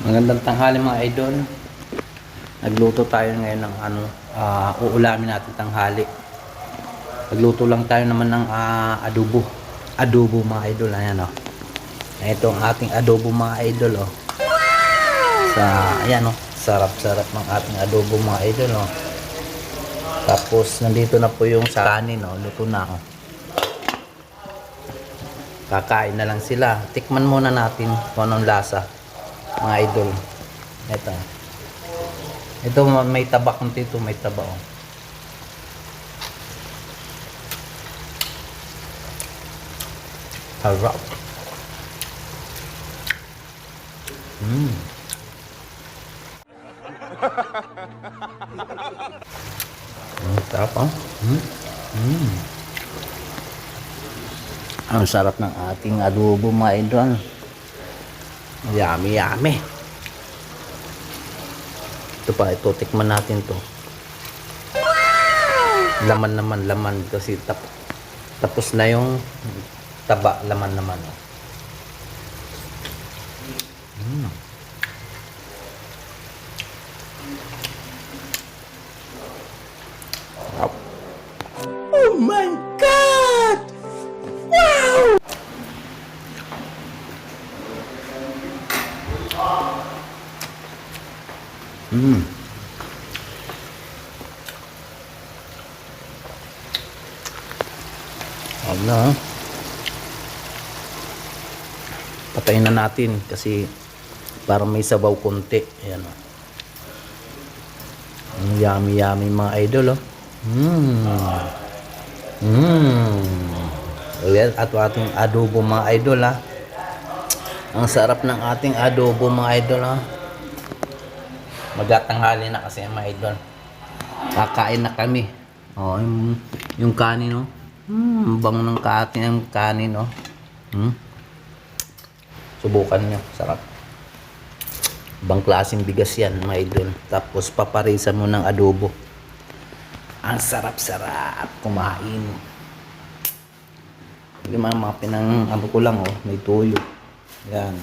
Magandang tanghali mga idol. Nagluto tayo ngayon ng uulamin natin tanghali. Nagluto lang tayo naman ng adobo. Adobo mga idol, ayan oh. Ito ang ating adobo mga idol oh. Ayan oh, sarap-sarap ng ating adobo mga idol oh. Tapos nandito na po yung sa kanin oh, luto na oh. Kakain na lang sila. Tikman muna natin kung anong lasa mga idol. Ito may taba konti, ito may taba oh. Harap. Sarap oh. Ang sarap ng ating adobo mga idol. Yummy yummy. Ito pa, ito tikman natin to. Laman naman, laman kasi tapos na yung taba, laman naman. Oh my God! Wow! Patayin na natin kasi para may sabaw konti. Ayan o. Yummy yummy mga idol oh. Ayan, at ating adobo mga idol ha. Ang sarap ng ating adobo mga idol ha. Magtatanghali na kasi mga idol. Kakain na kami. Oh, yung kanin oh. Bango ng kanin oh. Subukan nyo, sarap. Ibang klaseng bigas yan mga idol. Tapos paparisa mo ng adobo. Ang sarap-sarap kumain. Yung mga pinang ko lang oh, may tuyo. Yan.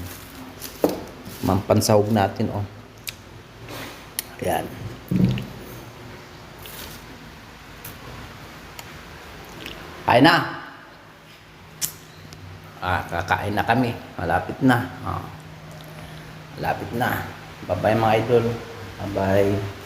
Mampansahog natin oh. Yan. Kain na. Kakain na kami. Malapit na. Malapit na. Bye-bye mga idol. Bye-bye.